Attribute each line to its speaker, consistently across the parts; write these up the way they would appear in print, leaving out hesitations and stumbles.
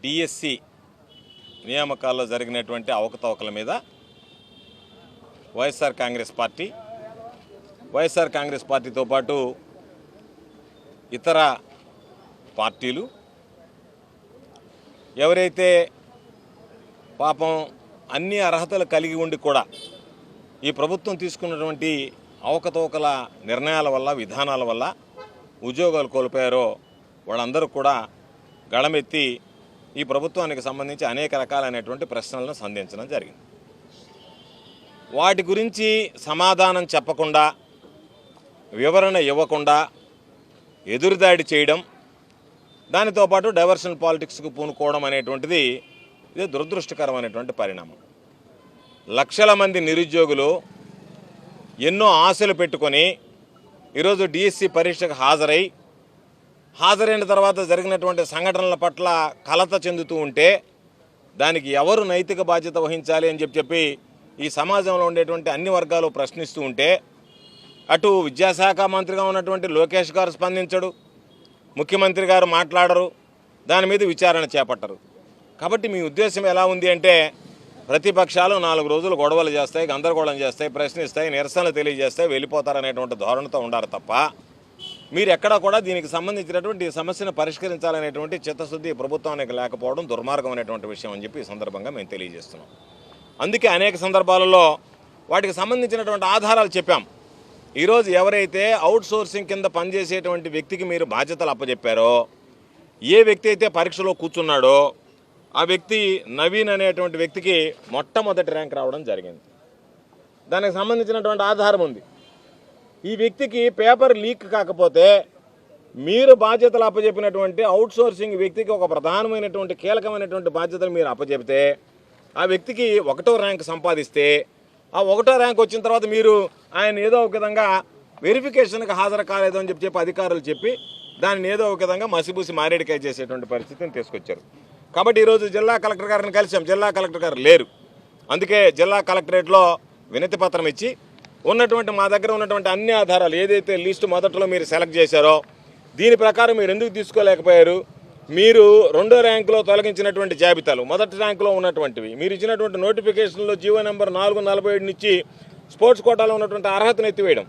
Speaker 1: DSC నియామకాల్లో జరిగినటువంటి అవకతవకల మీద వైఎస్ఆర్ కాంగ్రెస్ పార్టీతో పాటు ఇతర పార్టీలు ఎవరైతే పాపం అన్ని అర్హతలు కలిగి ఉండి కూడా ఈ ప్రభుత్వం తీసుకున్నటువంటి అవకతవకల నిర్ణయాల వల్ల విధానాల వల్ల ఉద్యోగాలు కోల్పోయారో వాళ్ళందరూ కూడా గళమెత్తి ఈ ప్రభుత్వానికి సంబంధించి అనేక రకాలైనటువంటి ప్రశ్నలను సంధించడం జరిగింది. వాటి గురించి సమాధానం చెప్పకుండా, వివరణ ఇవ్వకుండా ఎదురుదాడి చేయడం, దానితో పాటు డైవర్షన్ పాలిటిక్స్కు పూనుకోవడం అనేటువంటిది ఇది దురదృష్టకరమైనటువంటి పరిణామం. లక్షల మంది నిరుద్యోగులు ఎన్నో ఆశలు పెట్టుకొని ఈరోజు డిఎస్సి పరీక్షకు హాజరైన తర్వాత జరిగినటువంటి సంఘటనల పట్ల కలత చెందుతూ ఉంటే దానికి ఎవరు నైతిక బాధ్యత వహించాలి అని చెప్పి ఈ సమాజంలో ఉండేటువంటి అన్ని వర్గాలు ప్రశ్నిస్తూ ఉంటే అటు విద్యాశాఖ మంత్రిగా ఉన్నటువంటి లోకేష్ గారు స్పందించడు, ముఖ్యమంత్రి గారు మాట్లాడరు, దాని మీద విచారణ చేపట్టరు. కాబట్టి మీ ఉద్దేశం ఎలా ఉంది అంటే ప్రతిపక్షాలు 4 రోజులు గొడవలు చేస్తాయి, గందరగోళం చేస్తాయి, ప్రశ్నిస్తాయి, నిరసనలు తెలియజేస్తాయి, వెళ్ళిపోతారనేటువంటి ధోరణితో ఉండాలి తప్ప మీరు ఎక్కడా కూడా దీనికి సంబంధించినటువంటి సమస్యను పరిష్కరించాలనేటువంటి చిత్తశుద్ధి ప్రభుత్వానికి లేకపోవడం దుర్మార్గమైనటువంటి విషయం అని చెప్పి ఈ సందర్భంగా మేము తెలియజేస్తున్నాం. అందుకే అనేక సందర్భాలలో వాటికి సంబంధించినటువంటి ఆధారాలు చెప్పాం. ఈరోజు ఎవరైతే అవుట్ సోర్సింగ్ కింద పనిచేసేటువంటి వ్యక్తికి మీరు బాధ్యతలు అప్పచెప్పారో, ఏ వ్యక్తి అయితే పరీక్షలో కూర్చున్నాడో ఆ వ్యక్తి నవీన్ అనేటువంటి వ్యక్తికి మొట్టమొదటి ర్యాంక్ రావడం జరిగింది. దానికి సంబంధించినటువంటి ఆధారం ఉంది. ఈ వ్యక్తికి పేపర్ లీక్ కాకపోతే మీరు బాధ్యతలు అప్పచెప్పినటువంటి అవుట్ సోర్సింగ్ వ్యక్తికి ఒక ప్రధానమైనటువంటి కీలకమైనటువంటి బాధ్యతలు మీరు అప్పచెప్తే ఆ వ్యక్తికి 1వ ర్యాంక్ సంపాదిస్తే ఆ 1వ ర్యాంక్ వచ్చిన తర్వాత మీరు ఆయన ఏదో ఒక విధంగా వెరిఫికేషన్కి హాజరు కాలేదు అని చెప్పి అధికారులు చెప్పి దాన్ని ఏదో ఒక విధంగా మసిబూసి మారేడికాయ చేసేటువంటి పరిస్థితిని తీసుకొచ్చారు. కాబట్టి ఈరోజు జిల్లా కలెక్టర్ గారిని కలిసాం. జిల్లా కలెక్టర్ గారు లేరు. అందుకే జిల్లా కలెక్టరేట్లో వినతి పత్రం ఇచ్చి ఉన్నటువంటి మా దగ్గర ఉన్నటువంటి అన్ని ఆధారాలు ఏదైతే లిస్టు మొదట్లో మీరు సెలెక్ట్ చేశారో దీని ప్రకారం మీరు ఎందుకు తీసుకోలేకపోయారు, మీరు 2వ ర్యాంకులో తొలగించినటువంటి జాబితాలు మొదటి ర్యాంకులో ఉన్నటువంటివి, మీరు ఇచ్చినటువంటి నోటిఫికేషన్లో జీవో నెంబర్ 447 నుంచి స్పోర్ట్స్ కోటాలో ఉన్నటువంటి అర్హతను ఎత్తివేయడం,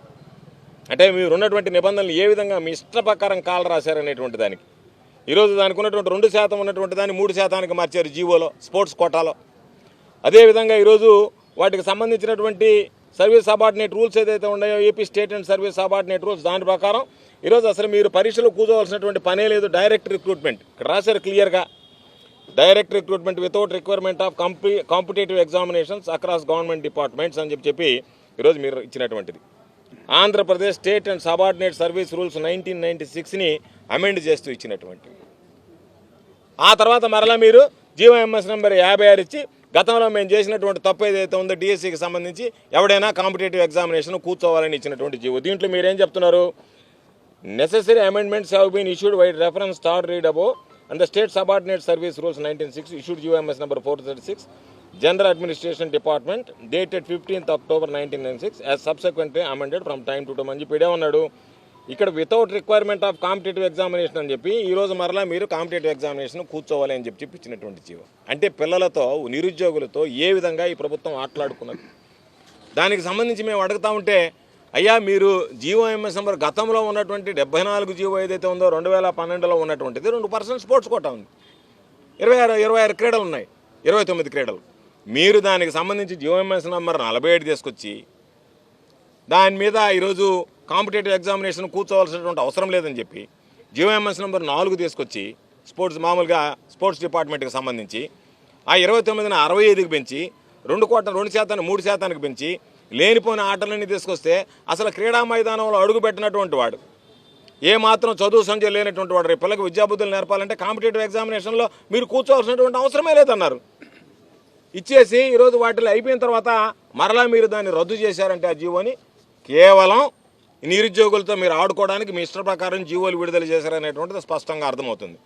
Speaker 1: అంటే మీరు ఉన్నటువంటి నిబంధనలు ఏ విధంగా మీ ఇష్ట ప్రకారం కాల్ రాశారనేటువంటి దానికి ఈరోజు దానికి ఉన్నటువంటి 2% ఉన్నటువంటి దాన్ని 3%కి మార్చారు జీవోలో, స్పోర్ట్స్ కోటాలో. అదేవిధంగా ఈరోజు వాటికి సంబంధించినటువంటి సర్వీస్ సబార్డినేట్ రూల్స్ ఏదైతే ఉన్నాయో, AP state and service subordinate rules, దాని ప్రకారం ఈరోజు అసలు మీరు పరీక్షలు కూర్చోవలసినటువంటి పనే లేదు. డైరెక్ట్ రిక్రూట్మెంట్ ఇక్కడ రాశారు క్లియర్గా, direct recruitment without requirement of competitive examinations across government departments అని చెప్పి ఈరోజు మీరు ఇచ్చినటువంటిది. Andhra Pradesh state and subordinate service rules 1996ని అమెండ్ చేస్తూ ఇచ్చినటువంటి. ఆ తర్వాత మరలా మీరు జీవోఎంఎస్ నెంబర్ 56 ఇచ్చి గతంలో మేము చేసినటువంటి తప్పు ఏదైతే ఉందో డిఎస్సికి సంబంధించి ఎవడైనా కాంపిటేటివ్ ఎగ్జామినేషన్ కూర్చోవాలని ఇచ్చినటువంటి జీవో. దీంట్లో మీరేం చెప్తున్నారు, necessary amendments have been issued by reference star read above and the state subordinate service rules 1996 issued GO MS number 436 general administration department dated 15th October 1996 as subsequently amended from time to time అని చెప్పి ఉన్నాడు. ఇక్కడ without requirement of competitive examination అని చెప్పి ఈరోజు మరలా మీరు competitive examination కూర్చోవాలి అని చెప్పి ఇచ్చినటువంటి జీవో. అంటే పిల్లలతో, నిరుద్యోగులతో ఏ విధంగా ఈ ప్రభుత్వం ఆటలాడుకున్నది. దానికి సంబంధించి మేము అడుగుతూ ఉంటే అయ్యా మీరు జీవోఎంఎస్ నెంబర్ గతంలో ఉన్నటువంటి 74 జీవో ఏదైతే ఉందో 2012లో ఉన్నటువంటిది 2% స్పోర్ట్స్ కోటా ఉంది, 26 క్రీడలు ఉన్నాయి, 29 క్రీడలు. మీరు దానికి సంబంధించి జీవోఎంఎస్ నెంబర్ 47 తీసుకొచ్చి దాని మీద ఈరోజు కాంపిటేటివ్ ఎగ్జామినేషన్ కూర్చోవలసినటువంటి అవసరం లేదని చెప్పి జీవోఎంఎస్ నెంబర్ 4 తీసుకొచ్చి మామూలుగా స్పోర్ట్స్ డిపార్ట్మెంట్కి సంబంధించి ఆ 29ని 65కి పెంచి 2% 3%కి పెంచి లేనిపోయిన ఆటలన్నీ తీసుకొస్తే అసలు క్రీడా మైదానంలో అడుగు పెట్టినటువంటి వాడు, ఏమాత్రం చదువు సంజయ్ లేనటువంటి వాడు రేపు పిల్లలకు విద్యాబుద్ధులు నేర్పాలంటే కాంపిటేటివ్ ఎగ్జామినేషన్లో మీరు కూర్చోవలసినటువంటి అవసరమే లేదన్నారు. ఇచ్చేసి ఈరోజు వాటిలో అయిపోయిన తర్వాత మరలా మీరు దాన్ని రద్దు చేశారంటే ఆ జీవోని కేవలం నిరుద్యోగులతో మీరు ఆడుకోవడానికి మీ ఇష్ట ప్రకారం జీవోలు విడుదల చేశారనేటువంటిది స్పష్టంగా అర్థమవుతుంది.